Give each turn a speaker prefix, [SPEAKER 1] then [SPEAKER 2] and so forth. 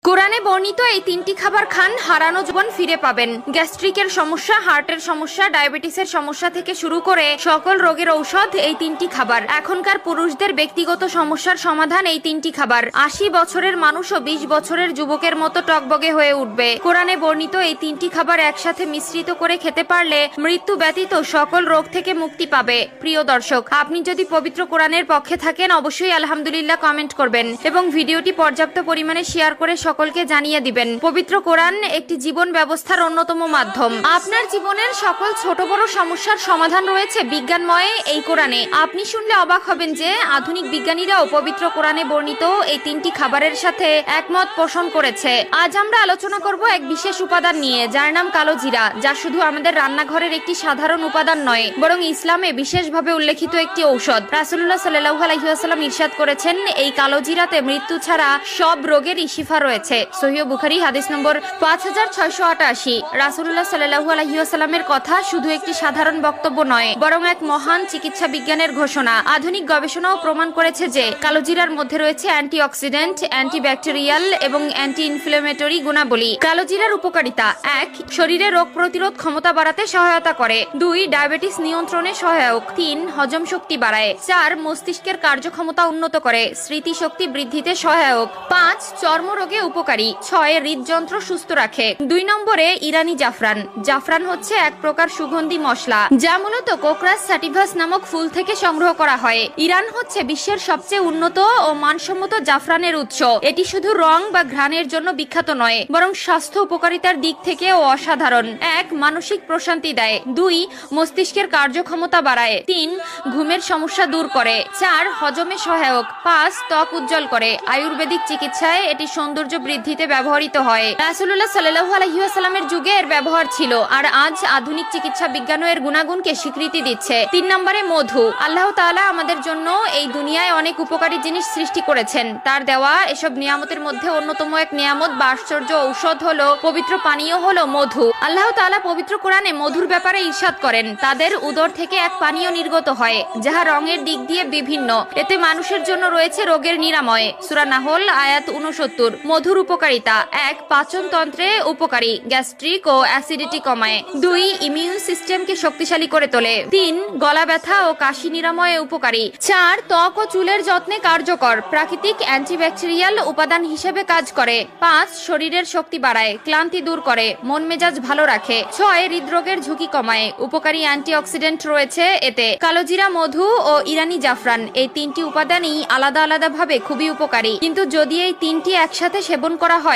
[SPEAKER 1] কোরআনে বর্ণিত এই তিনটি খাবার খান, হারানো জীবন ফিরে পাবেন। গ্যাস্ট্রিকের সমস্যা, হার্টের সমস্যা, ডায়াবেটিসের সমস্যা থেকে শুরু করে সকল রোগের ঔষধ এই তিনটি খাবার। এখনকার পুরুষদের ব্যক্তিগত সমস্যার সমাধান এই তিনটি খাবার। ৮০ বছরের মানুষ ও ২০ বছরের যুবকের মতো টকবগে হয়ে উঠবে। কোরআনে বর্ণিত এই তিনটি খাবার একসাথে মিশ্রিত করে খেতে পারলে মৃত্যু ব্যতীত সকল রোগ থেকে মুক্তি পাবে। প্রিয় দর্শক, আপনি যদি পবিত্র কোরআনের পক্ষে থাকেন অবশ্যই আলহামদুলিল্লাহ কমেন্ট করবেন এবং ভিডিওটি পর্যাপ্ত পরিমাণে শেয়ার করে সকলকে জানিয়ে দিবেন। পবিত্র কোরআন একটি জীবন ব্যবস্থার অন্যতম মাধ্যম। আপনার জীবনের সকল ছোট বড় সমস্যার সমাধান রয়েছে বিজ্ঞানময় এই কোরআনে। আপনি শুনলে অবাক হবেন যে আধুনিক বিজ্ঞানীরাও পবিত্র কোরআনে বর্ণিত এই তিনটি খাবারের সাথে একমত পোষণ করেছে। আজ আমরা আলোচনা করব এক বিশেষ উপাদান নিয়ে, যার নাম কালো জিরা, যা শুধু আমাদের রান্নাঘরের একটি সাধারণ উপাদান নয়, বরং ইসলামে বিশেষভাবে উল্লেখিত একটি ঔষধ। রাসূলুল্লাহ সাল্লাল্লাহু আলাইহি ওয়াসাল্লাম ইরশাদ করেছেন, এই কালো জিরাতে মৃত্যু ছাড়া সব রোগেরই শিফা রয়েছে। সহিহ বুখারী হাদিস নম্বর 5688। রাসূলুল্লাহ সাল্লাল্লাহু আলাইহি ওয়াসাল্লামের কথা শুধু একটি সাধারণ বক্তব্য নয়, বরং এক মহান চিকিৎসা বিজ্ঞানের ঘোষণা। আধুনিক গবেষণাও প্রমাণ করেছে যে কালোজিরার মধ্যে রয়েছে অ্যান্টিঅক্সিডেন্ট, অ্যান্টিব্যাকটেরিয়াল এবং অ্যান্টি ইনফ্লেমেটরি গুণাবলী। কালোজিরার উপকারিতা: ১. শরীরে রোগ প্রতিরোধ ক্ষমতা বাড়াতে সহায়তা করে। ২. ডায়াবেটিস নিয়ন্ত্রণে সহায়ক। ৩. হজম শক্তি বাড়ায়। ৪. মস্তিষ্কের কার্যক্ষমতা উন্নত করে, স্মৃতিশক্তি বৃদ্ধিতে সহায়ক। ৫. চর্মরোগে উপকারী। ৬. হৃদযন্ত্র সুস্থ রাখে। ২ নম্বরে ইরানি জাফরান। জাফরান হচ্ছে এক প্রকার সুগন্ধি মশলা, যা মূলত কোকরাস স্যাটিভাস নামক ফুল থেকে সংগ্রহ করা হয়। ইরান হচ্ছে বিশ্বের সবচেয়ে উন্নত ও মানসম্মত জাফরানের উৎস। এটি শুধু রং বা ঘ্রাণের জন্য বিখ্যাত নয়, বরং স্বাস্থ্য উপকারিতার দিক থেকেও অসাধারণ। ১. মানসিক প্রশান্তি দেয়। ২. মস্তিষ্কের কার্যক্ষমতা বাড়ায়। ৩. ঘুমের সমস্যা দূর করে। ৪. হজমে সহায়ক। ৫. ত্বক উজ্জ্বল করে। আয়ুর্বেদিক চিকিৎসায় এটি সৌন্দর্য বৃদ্ধিতে ব্যবহৃত হয়। রাসূলুল্লাহ সাল্লাল্লাহু আলাইহি ওয়াসাল্লামের যুগে এর ব্যবহার ছিল, আর আজ আধুনিক চিকিৎসা বিজ্ঞানও এর গুণাগুণকে স্বীকৃতি দিচ্ছে। ৩ নম্বরে মধু। আল্লাহ তাআলা আমাদের জন্য এই দুনিয়ায় অনেক উপকারী জিনিস সৃষ্টি করেছেন। তার দেওয়া এসব নিয়ামতের মধ্যে অন্যতম এক নিয়ামত বা আশ্চর্য ঔষধ হলো, পবিত্র পানীয় হলো মধু। আল্লাহ তাআলা পবিত্র কোরআনে মধুর ব্যাপারে ইরশাদ করেন, তাদের উদর থেকে এক পানীয় নির্গত হয়, যাহা রঙের দিক দিয়ে বিভিন্ন। এতে মানুষের জন্য রয়েছে রোগের নিরাময়। সূরা নাহল আয়াত ৬৯। মধুর উপকারিতা: ১. পাচনতন্ত্রে উপকারী, গ্যাস্ট্রিক ও অ্যাসিডিটি কমায়। ২. ইমিউন সিস্টেমকে শক্তিশালী করে তোলে। ৩. গলা ব্যথা ও কাশি নিরাময়ে উপকারী। ৪. ত্বক ও চুলের যত্নে কার্যকর, প্রাকৃতিক অ্যান্টিব্যাকটেরিয়াল উপাদান হিসেবে কাজ করে। ৫. শরীরের শক্তি বাড়ায়, ক্লান্তি দূর করে, মন মেজাজ ভালো রাখে। ৬. হৃদরোগের ঝুঁকি কমায়, উপকারী অ্যান্টিঅক্সিডেন্ট রয়েছে এতে। কালোজিরা, মধু ও ইরানি জাফরান, এই তিনটি উপাদানই আলাদা আলাদা ভাবে খুবই উপকারী, কিন্তু যদি এই তিনটি একসাথে সেবন করা হয়